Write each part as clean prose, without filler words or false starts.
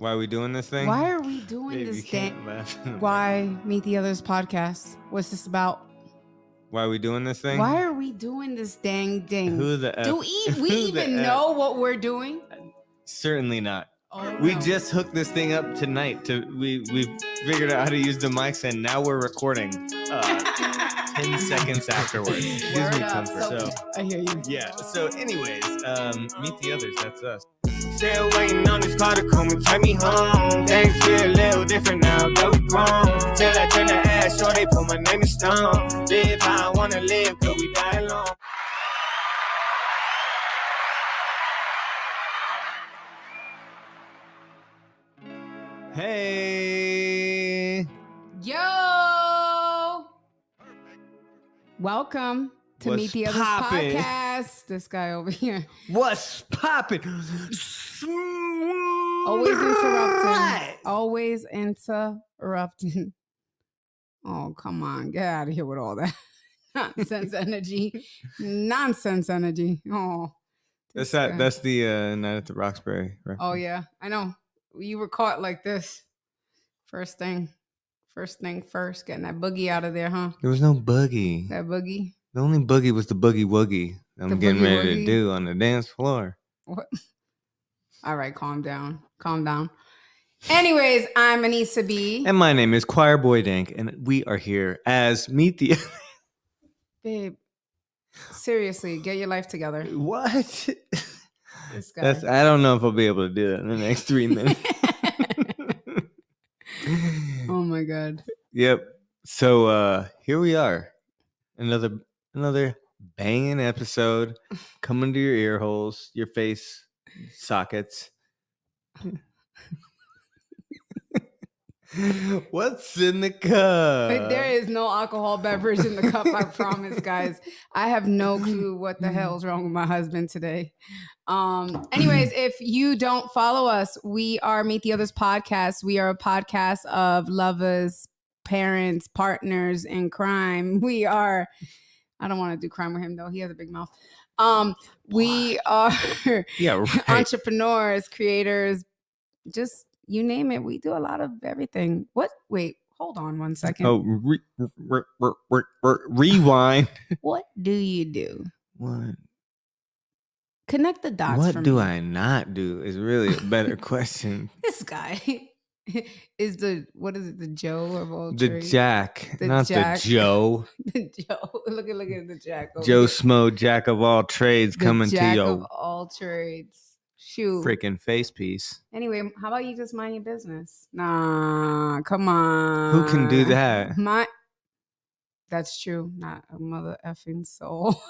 Why are we doing this thing? Why are we doing Babe, this you thing? can't laugh. Why Meet the Others podcast? What's this about? Why are we doing this thing? Why are we doing this dang thing? Who the F? Do we Who even the F? know what we're doing? Certainly not. Oh, We no. just hooked this thing up tonight. We figured out how to use the mics, and now we're recording 10 seconds afterwards. Gives Word me up. comfort. So I hear you. yeah. So anyways, Meet the Others. That's us. Still waiting on this car to come and take me home. Things feel a little different now that we grown. Till I turn the ass, sure they put my name in stone. Live how I wanna live, cause we die alone. Hey. Yo! Welcome to What's Meet the Others poppin'? podcast. This guy over here. What's poppin'? Always interrupting. Always interrupting. Oh, come on. Get out of here with all that nonsense energy. Nonsense energy. Oh. That's this guy. that. That's the Night at the Roxbury reference. Oh, yeah. I know. You were caught like this. First thing first, getting that boogie out of there, huh? There was no boogie. That boogie. The only boogie was the boogie woogie I'm The getting boogie ready to woogie? do on the dance floor. What? All right, calm down. Calm down. Anyways, I'm Anissa B. And my name is Choirboy Dank, and we are here as Meet the... Babe, seriously, get your life together. What? This guy. I don't know if I'll be able to do that in the next 3 minutes. Oh my God. Yep. So here we are. Another banging episode coming to your ear holes, your face sockets. What's in the cup? There is no alcohol beverage in the cup, I promise, guys. I have no clue what the hell's wrong with my husband today. Anyways, if you don't follow us, we are Meet the Others podcast. We are a podcast of lovers, parents, partners in crime. We are, I don't want to do crime with him though. He has a big mouth. We are Yeah, right. entrepreneurs, creators, just you name it. We do a lot of everything. What? Wait, hold on one second. Oh, rewind. What do you do? What? Connect the dots. What for do me. I not do is really a better question. This guy is what is it? The Joe of all The trades? Jack, The not Jack. the Joe. The Joe. Look at the Jack. over Joe here. Smo, Jack of all trades, The coming Jack to of your all trades. Shoot. freaking face piece. Anyway, how about you just mind your business? Nah, come on. Who can do that? That's true. Not a mother effing soul.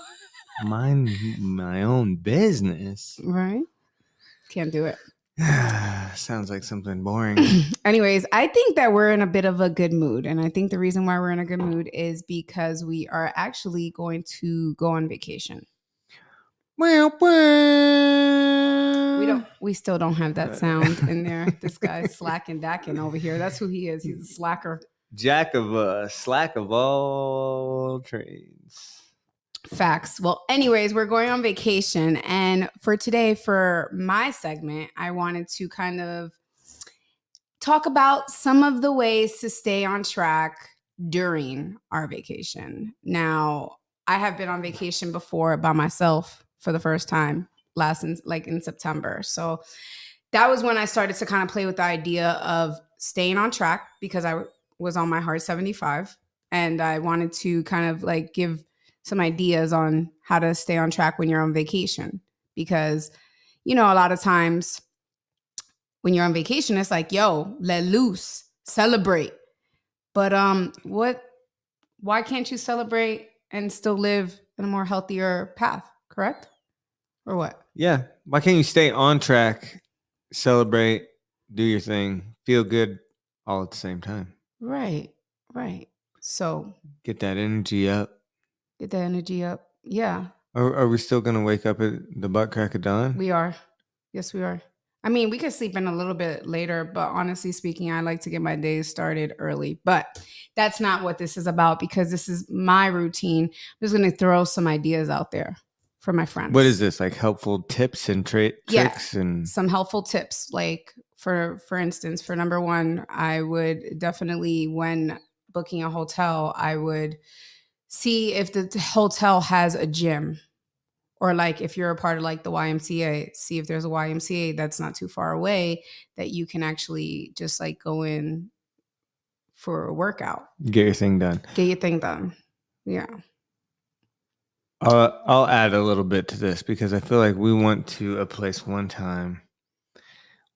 Mind my own business. Right? Can't do it. Sounds like something boring. Anyways, I think that we're in a bit of a good mood. And I think the reason why we're in a good mood is because we are actually going to go on vacation. We still don't have that sound in there. This guy's slacking dacking over here. That's who he is. He's a slacker. Jack of slack of all trades. Facts. Well, anyways, we're going on vacation. And for today, for my segment, I wanted to kind of talk about some of the ways to stay on track during our vacation. Now, I have been on vacation before by myself for the first time in September. So that was when I started to kind of play with the idea of staying on track because I was on my Hard 75 and I wanted to kind of like give some ideas on how to stay on track when you're on vacation. Because, you know, a lot of times when you're on vacation, it's like, yo, let loose, celebrate. But why can't you celebrate and still live in a more healthier path, correct? Or what? Yeah. Why can't you stay on track, celebrate, do your thing, feel good all at the same time? Right. So Get that energy up. get the energy up. Yeah, Are we still going to wake up at the butt crack of dawn? we are. Yes, we are. I mean, we could sleep in a little bit later, but honestly speaking, I like to get my days started early. But that's not what this is about because this is my routine. I'm just going to throw some ideas out there for my friends. What is this? Like helpful tips and tricks and some helpful tips like For instance, for number one, I would definitely, when booking a hotel, I would see if the hotel has a gym. Or like if you're a part of like the YMCA, see if there's a YMCA that's not too far away that you can actually just like go in for a workout. Get your thing done. Get your thing done. Yeah. I'll add a little bit to this because I feel like we went to a place one time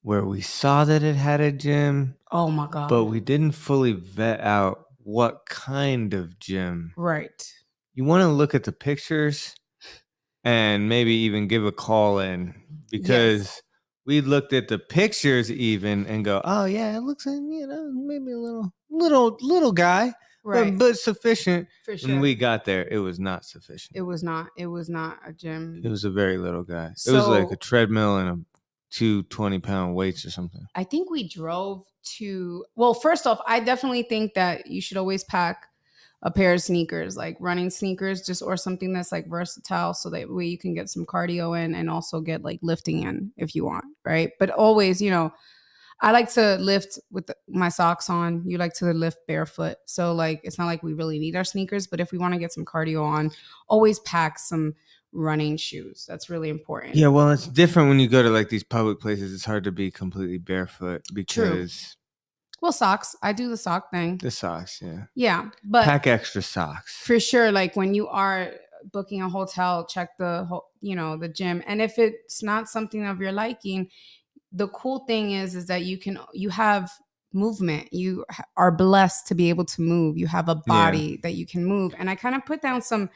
where we saw that it had a gym, Oh my God. but we didn't fully vet out what kind of gym. Right. You want to look at the pictures and maybe even give a call in because we looked at the pictures even and go, oh yeah, it looks like, maybe a little guy, Right. but sufficient. For sure. When we got there, it was not sufficient. It was not a gym. It was a very little guy. It was like a treadmill and two 20-pound weights or something. I think we drove to, well, first off, I definitely think that you should always pack a pair of sneakers, like running sneakers, just or something that's like versatile, so that way you can get some cardio in and also get like lifting in if you want, right? But always, I like to lift with my socks on. You like to lift barefoot, so like it's not like we really need our sneakers, but if we want to get some cardio on, always pack some running shoes. That's really important. Yeah, well, it's different when you go to like these public places. It's hard to be completely barefoot because. True. Well, socks. I do the sock thing. The socks, yeah. Yeah, but pack extra socks for sure. Like when you are booking a hotel, check the gym, and if it's not something of your liking, the cool thing is that you have movement. You are blessed to be able to move. You have a body that you can move, and I kind of put down some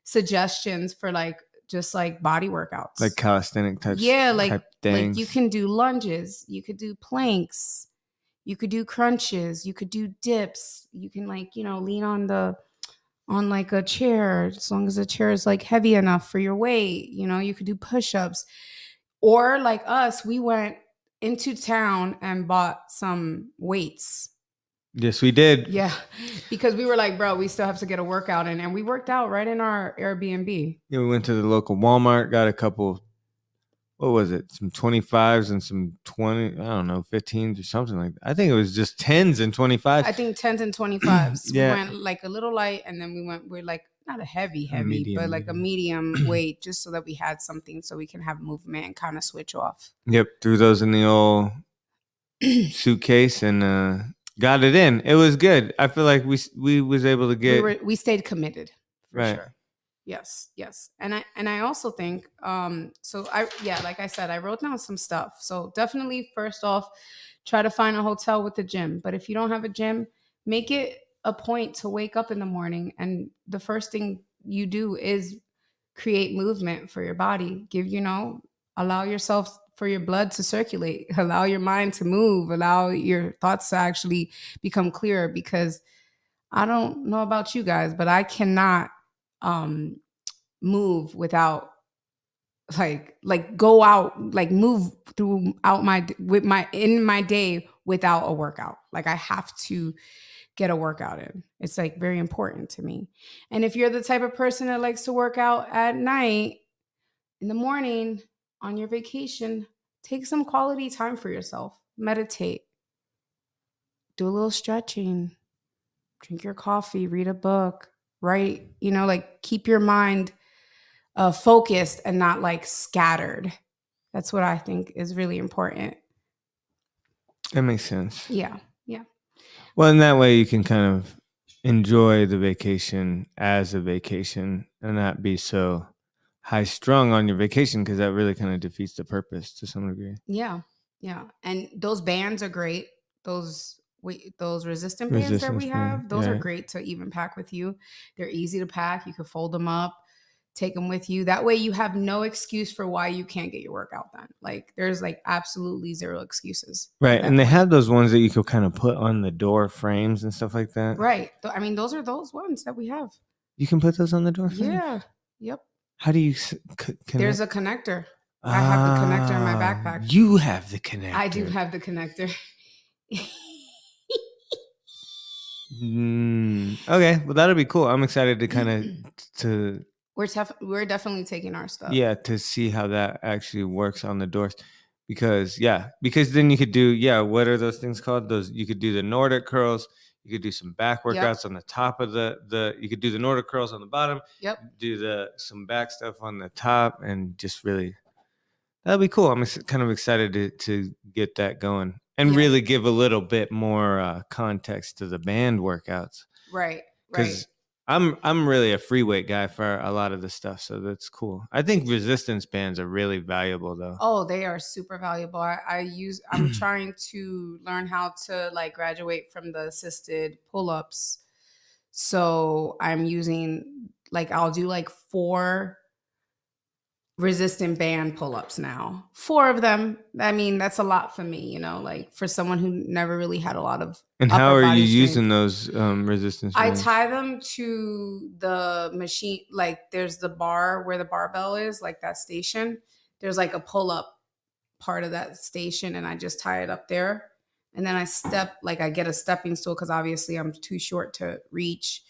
suggestions for like just like body workouts, like calisthenic types. Yeah, type like you can do lunges, you could do planks. You could do crunches, you could do dips, you can lean on like a chair, as long as the chair is like heavy enough for your weight, you could do push-ups. Or like us, we went into town and bought some weights. Yes, we did. Yeah, because we were like, bro, we still have to get a workout in, and we worked out right in our Airbnb. Yeah, we went to the local Walmart, got a couple. What was it? Some 25s and some 20, I don't know, 15s or something like that. I think it was just 10s and 25s. I think 10s and 25s. Yeah. We went like a little light, and then we're like not a heavy, medium, but like a medium weight, just so that we had something so we can have movement and kind of switch off. Yep, threw those in the old suitcase and got it in. It was good. I feel like we was able to get. We stayed committed, for right. Sure. Yes. And I also think, like I said, I wrote down some stuff. So definitely first off, try to find a hotel with a gym. But if you don't have a gym, make it a point to wake up in the morning. And the first thing you do is create movement for your body. Allow yourself for your blood to circulate, allow your mind to move, allow your thoughts to actually become clearer. Because I don't know about you guys, but I cannot move without go out, like move throughout my day without a workout. Like I have to get a workout in. It's like very important to me. And if you're the type of person that likes to work out at night, in the morning on your vacation, take some quality time for yourself. Meditate, do a little stretching, drink your coffee, read a book. Right? Keep your mind focused and not like scattered. That's what I think is really important. That makes sense. Yeah. Well, in that way, you can kind of enjoy the vacation as a vacation and not be so high strung on your vacation, because that really kind of defeats the purpose to some degree. Yeah. And those bands are great. Those resistant bands that we have, those are great to even pack with you. They're easy to pack. You can fold them up, take them with you. That way you have no excuse for why you can't get your workout done. Like there's like absolutely zero excuses. Right. And they have those ones that you could kind of put on the door frames and stuff like that. Right. I mean, those are those ones that we have. You can put those on the door frames? Yeah. Yep. How do you connect? There's a connector. I have the connector in my backpack. You have the connector. I do have the connector. Okay, well that'll be cool. I'm excited to kind of We're definitely taking our stuff. Yeah, to see how that actually works on the doors, because then you could do what are those things called? You could do the Nordic curls. You could do some back workouts on the top of the. You could do the Nordic curls on the bottom. Yep. Do some back stuff on the top, and just really, that'd be cool. I'm kind of excited to get that going and really give a little bit more context to the band workouts. Right. Because I'm really a free weight guy for a lot of the stuff, so that's cool. I think resistance bands are really valuable, though. Oh, they are super valuable. I'm trying to learn how to like graduate from the assisted pull-ups. So I'm using I'll do like 4 resistant band pull-ups now. 4 of them. I mean, that's a lot for me, like for someone who never really had a lot of. And how are you using those resistance bands? I tie them to the machine. Like there's the bar where the barbell is, like that station. There's like a pull-up part of that station, and I just tie it up there. And then I get a stepping stool because obviously I'm too short to reach.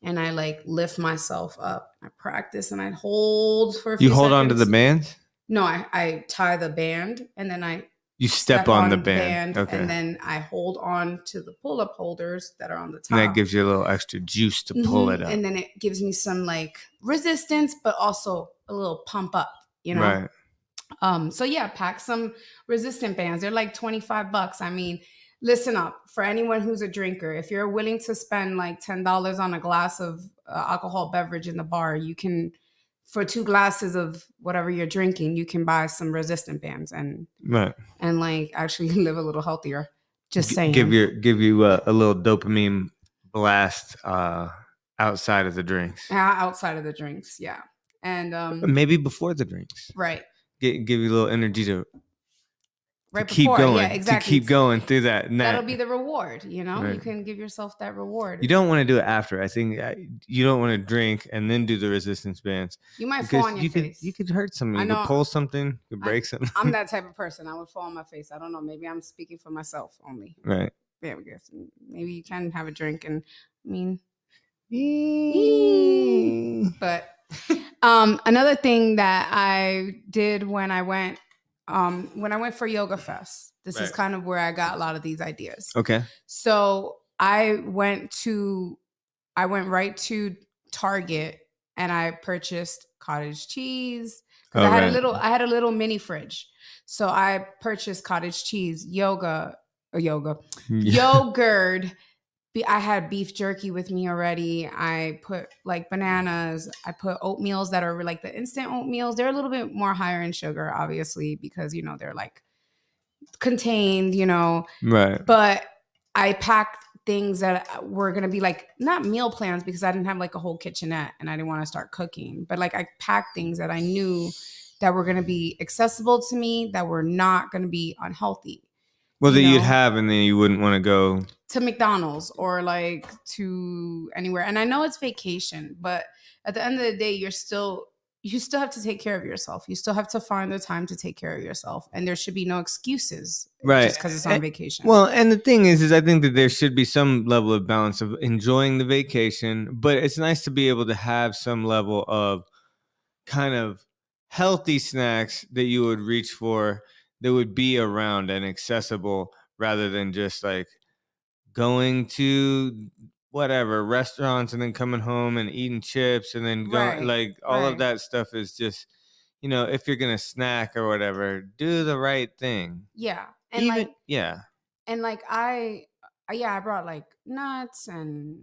And I like lift myself up. I practice and I hold for a few seconds. You hold on to the bands? No, I tie the band and then you step on the band. Okay. And then I hold on to the pull-up holders that are on the top. And that gives you a little extra juice to pull it up. And then it gives me some like resistance, but also a little pump up, Right. So pack some resistant bands. They're like $25. I mean, listen up, for anyone who's a drinker, if you're willing to spend like $10 on a glass of alcohol beverage in the bar, you can, for 2 glasses of whatever you're drinking, you can buy some resistant bands and like actually live a little healthier. Just saying. Give you a little dopamine blast outside of the drinks. Outside of the drinks, yeah. And maybe before the drinks. Right. Give you a little energy to keep going. Yeah, exactly. To keep going through that. That'll be the reward, Right. You can give yourself that reward. You don't want to do it after. I think you don't want to drink and then do the resistance bands. You might fall on your face. You could hurt something. You could pull something. You could break something. I'm that type of person. I would fall on my face. I don't know. Maybe I'm speaking for myself only. Right. Yeah, I guess. Maybe you can have a drink and but another thing that I did when I went for Yoga Fest, this is kind of where I got a lot of these ideas. Okay. So I went right to Target and I purchased cottage cheese because I had a little mini fridge. So I purchased cottage cheese, yogurt. I had beef jerky with me already. I put like bananas. I put oatmeals that are like the instant oatmeals. They're a little bit more higher in sugar, obviously, because, they're like contained, Right. But I packed things that were going to be like, not meal plans because I didn't have like a whole kitchenette and I didn't want to start cooking. But like I packed things that I knew that were going to be accessible to me, that were not going to be unhealthy. Well, that you'd have, and then you wouldn't want to go to McDonald's or like to anywhere. And I know it's vacation, but at the end of the day, you still have to take care of yourself. You still have to find the time to take care of yourself. And there should be no excuses just because it's on vacation. Well, and the thing is I think that there should be some level of balance of enjoying the vacation, but it's nice to be able to have some level of kind of healthy snacks that you would reach for that would be around and accessible rather than just like going to whatever restaurants and then coming home and eating chips and then going all of that stuff is just, if you're going to snack or whatever, do the right thing. Yeah. And And I brought like nuts and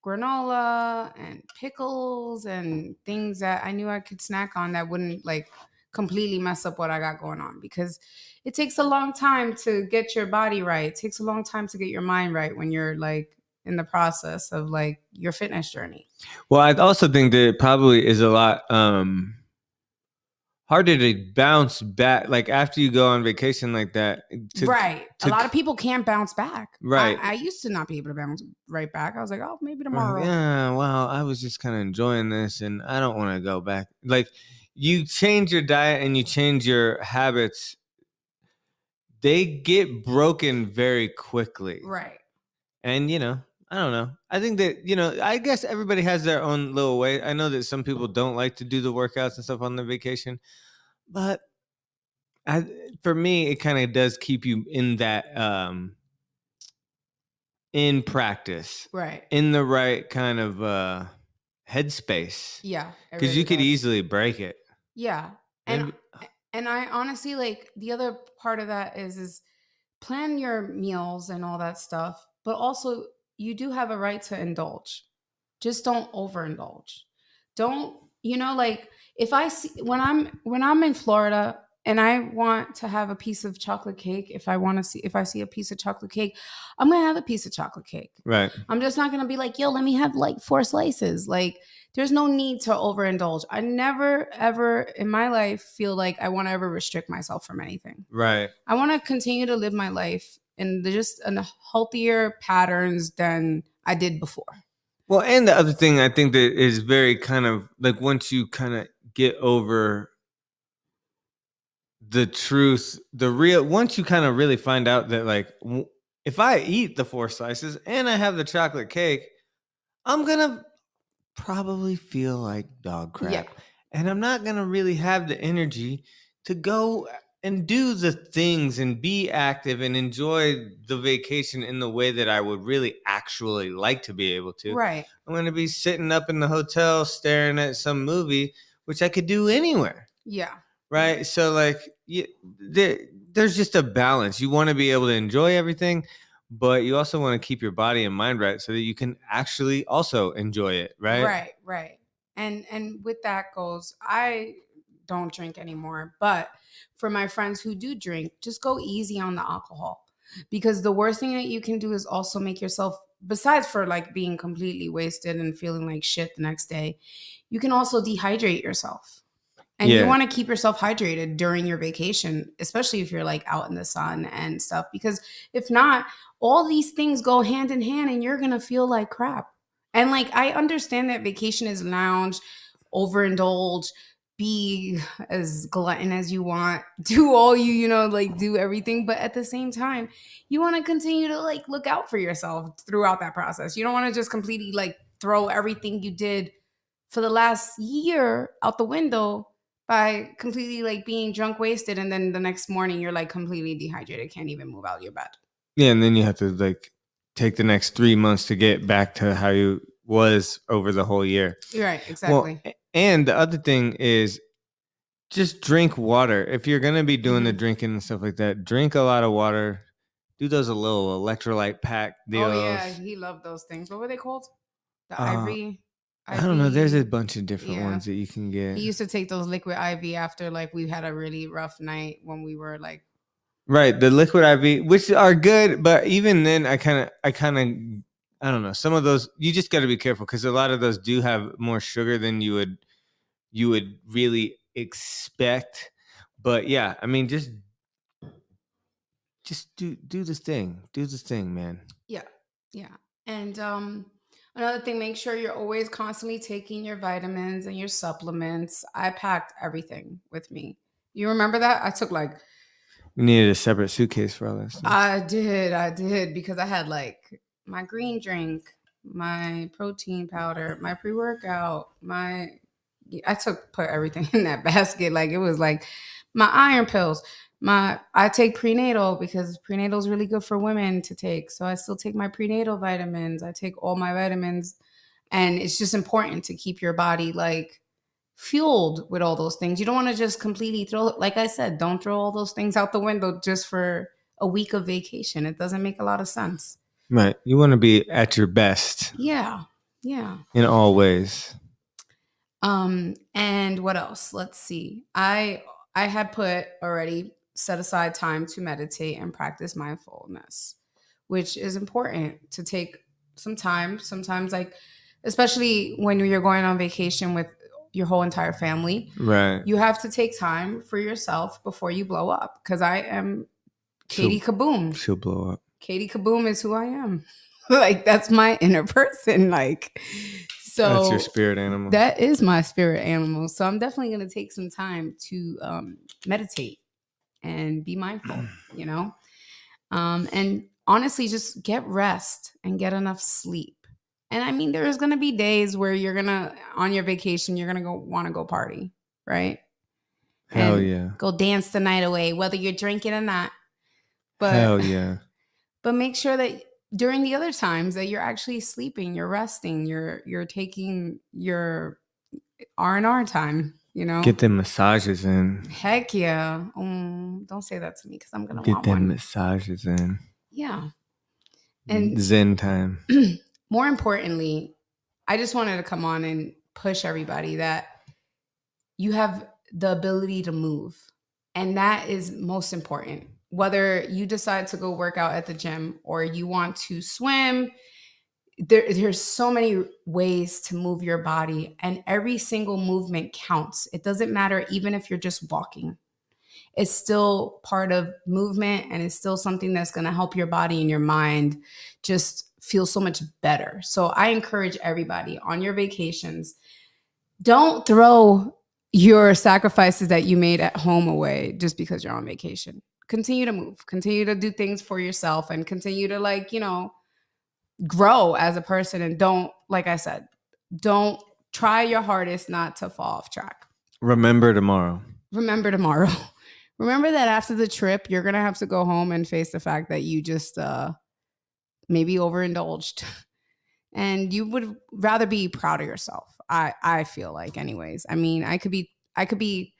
granola and pickles and things that I knew I could snack on that wouldn't like completely mess up what I got going on, because it takes a long time to get your body right. It takes a long time to get your mind right when you're like in the process of like your fitness journey. Well, I also think that it probably is a lot harder to bounce back, like after you go on vacation like that. A lot of people can't bounce back. Right. I used to not be able to bounce right back. I was like, oh, maybe tomorrow. Yeah, well, I was just kind of enjoying this and I don't want to go back. Like, you change your diet and you change your habits, they get broken very quickly. Right. And, I don't know. I think that, I guess everybody has their own little way. I know that some people don't like to do the workouts and stuff on their vacation, but for me, it kind of does keep you in that in practice, Right. in the right kind of headspace, Yeah. It because you really could does. easily break it. Yeah. And I honestly, like, the other part of that is plan your meals and all that stuff, but also you do have a right to indulge. Just don't overindulge. Don't, like, if I see when I'm in Florida and I want to have a piece of chocolate cake, if I see a piece of chocolate cake, I'm going to have a piece of chocolate cake. Right. I'm just not going to be like, yo, let me have like 4 slices. Like, there's no need to overindulge. I never, ever in my life feel like I want to ever restrict myself from anything. Right. I want to continue to live my life in just healthier patterns than I did before. Well, and the other thing I think that is very kind of like once you kind of get over the truth, once you kind of really find out that like if I eat the 4 slices and I have the chocolate cake, I'm gonna probably feel like dog crap. Yeah. And I'm not gonna really have the energy to go and do the things and be active and enjoy the vacation in the way that I would really actually like to be able to. Right. I'm gonna be sitting up in the hotel staring at some movie, which I could do anywhere. Yeah. Right. So like there's just a balance. You want to be able to enjoy everything, but you also want to keep your body and mind right so that you can actually also enjoy it. Right. Right. And with that goes, I don't drink anymore, but for my friends who do drink, just go easy on the alcohol, because the worst thing that you can do is also make yourself, besides for like being completely wasted and feeling like shit the next day, you can also dehydrate yourself. And you want to keep yourself hydrated during your vacation, especially if you're like out in the sun and stuff, because if not, all these things go hand in hand and you're going to feel like crap. And like, I understand that vacation is lounge, overindulge, be as glutton as you want, do all like do everything. But at the same time, you want to continue to like look out for yourself throughout that process. You don't want to just completely like throw everything you did for the last year out the window by completely like being drunk, wasted, and then the next morning you're like completely dehydrated, can't even move out of your bed. Yeah, and then you have to like take the next 3 months to get back to how you was over the whole year. Right, exactly. Well, and the other thing is just drink water. If you're gonna be doing the drinking and stuff like that, drink a lot of water. Do those a little electrolyte pack deals. Oh yeah, he loved those things. What were they called? The IV. I don't know. There's a bunch of different ones that you can get. He used to take those liquid IV after like we had a really rough night when we were like. Right, the liquid IV, which are good, but even then, I don't know. Some of those you just got to be careful because a lot of those do have more sugar than you would really expect. But yeah, I mean, just do this thing, man. Yeah. And another thing, make sure you're always constantly taking your vitamins and your supplements. I packed everything with me. You remember that? I took like. You needed a separate suitcase for all that stuff. I did because I had like my green drink, my protein powder, my pre-workout, I put everything in that basket. Like it was like my iron pills. I take prenatal because prenatal is really good for women to take. So I still take my prenatal vitamins. I take all my vitamins, and it's just important to keep your body like fueled with all those things. You don't want to just completely like I said, don't throw all those things out the window just for a week of vacation. It doesn't make a lot of sense. Right. You want to be at your best. Yeah. In all ways. And what else? Let's see. I had set aside time to meditate and practice mindfulness, which is important to take some time. Sometimes, like, especially when you're going on vacation with your whole entire family, right? You have to take time for yourself before you blow up. Because I am Katie Kaboom. She'll blow up. Katie Kaboom is who I am. Like, that's my inner person. Like, so that's your spirit animal. That is my spirit animal. So I'm definitely going to take some time to meditate and be mindful, and honestly, just get rest and get enough sleep. And I mean, there's going to be days where on your vacation, you're going to want to go party, right? Hell and yeah. go dance the night away, whether you're drinking or not. But Hell yeah. But make sure that during the other times that you're actually sleeping, you're resting, you're taking your R&R time, you know. Get them massages in. Heck yeah. Don't say that to me because I'm gonna Get want them one. massages in. Yeah. And Zen time. more importantly, I just wanted to come on and push everybody that you have the ability to move. And that is most important. Whether you decide to go work out at the gym or you want to swim, there's so many ways to move your body, and every single movement counts. It doesn't matter even if you're just walking. It's still part of movement, and it's still something that's going to help your body and your mind just feel so much better. So I encourage everybody on your vacations, don't throw your sacrifices that you made at home away just because you're on vacation. Continue to move, continue to do things for yourself, and continue to grow as a person. And don't, like I said, don't try your hardest not to fall off track. Remember tomorrow. Remember tomorrow. Remember that after the trip, you're going to have to go home and face the fact that you just maybe overindulged. And you would rather be proud of yourself. I feel like, anyways. I mean, I could be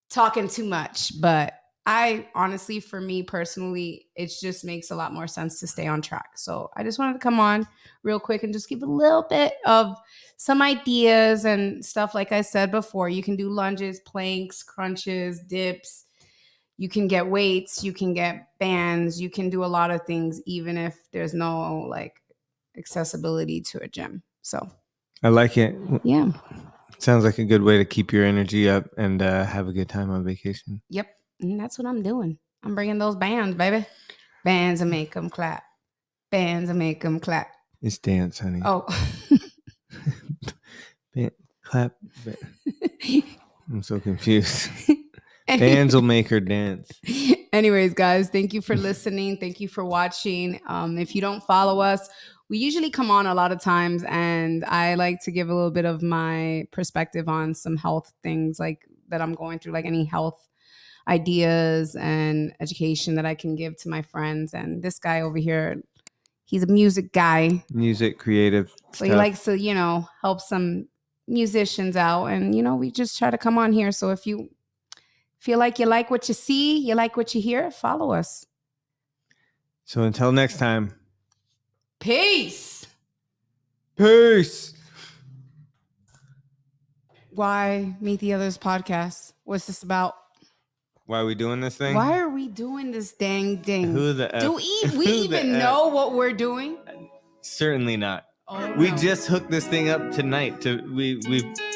talking too much, but I honestly, for me personally, it just makes a lot more sense to stay on track. So I just wanted to come on real quick and just give a little bit of some ideas and stuff. Like I said before, you can do lunges, planks, crunches, dips. You can get weights, you can get bands, you can do a lot of things, even if there's no accessibility to a gym. So I like it. yeah. Sounds like a good way to keep your energy up and have a good time on vacation. Yep. And that's what I'm doing. I'm bringing those bands, baby. Bands and make them clap. Bands and make them clap. It's dance, honey. Oh. Clap. I'm so confused. Bands will make her dance. Anyways, guys, thank you for listening. Thank you for watching. If you don't follow us, we usually come on a lot of times, and I like to give a little bit of my perspective on some health things that I'm going through, like any health ideas and education that I can give to my friends. And this guy over here, he's a music guy. Music, creative So he likes to, help some musicians out. And, we just try to come on here. So if you feel like you like what you see, you like what you hear, follow us. So until next time. Peace. Peace. Why Meet the Others podcast? What's this about? Why are we doing this thing? Why are we doing this dang thing? Who the F? Do we even know what we're doing? Certainly not. Oh, We no. just hooked this thing up tonight. We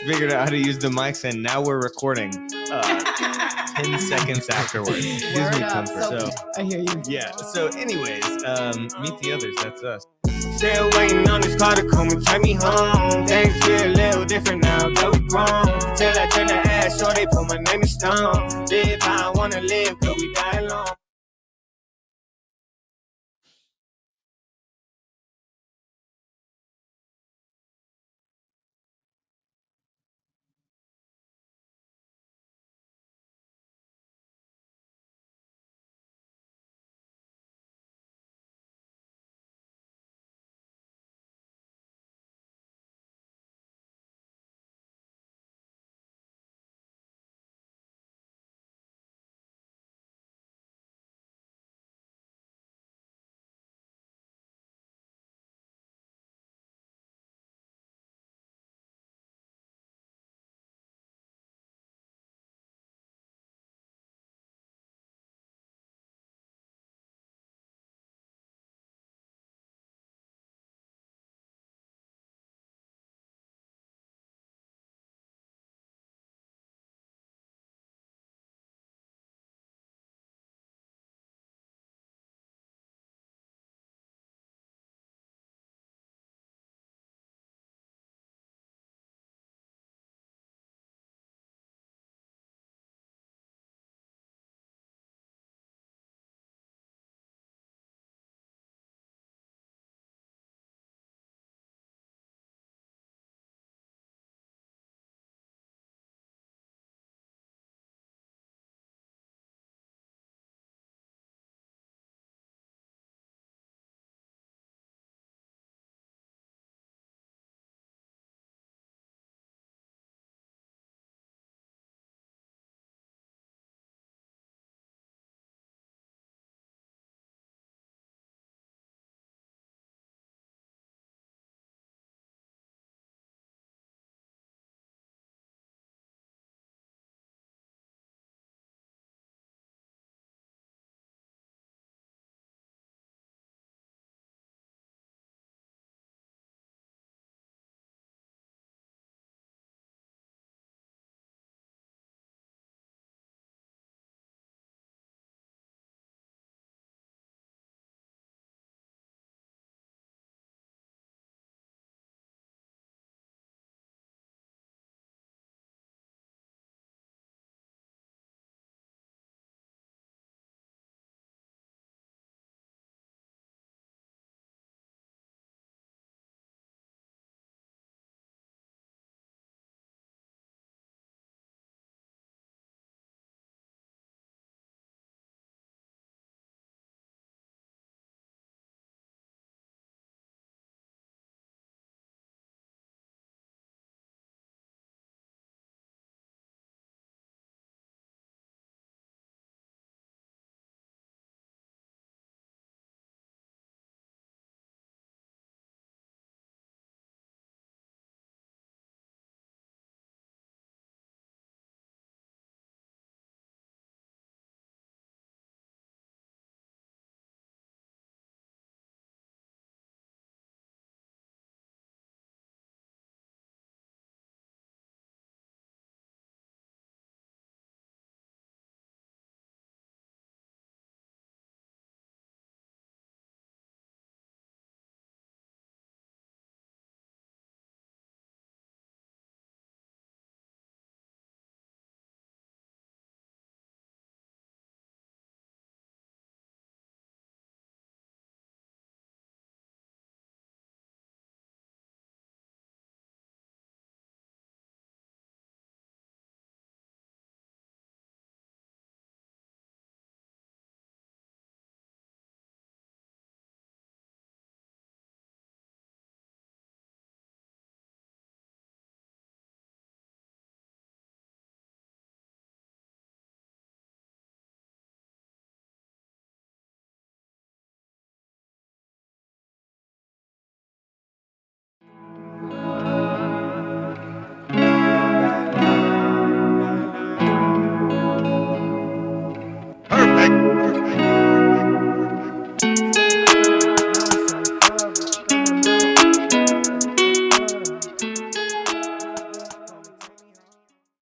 figured out how to use the mics, and now we're recording 10 seconds afterwards. Gives Word me up. comfort. So I hear you. yeah. So anyways, Meet the Others. That's us. Still waiting on this car to come and take me home. Things feel a little different now that we grown. Till I turn the ass, sure they put my name in stone. Live how I wanna live, cause we die alone.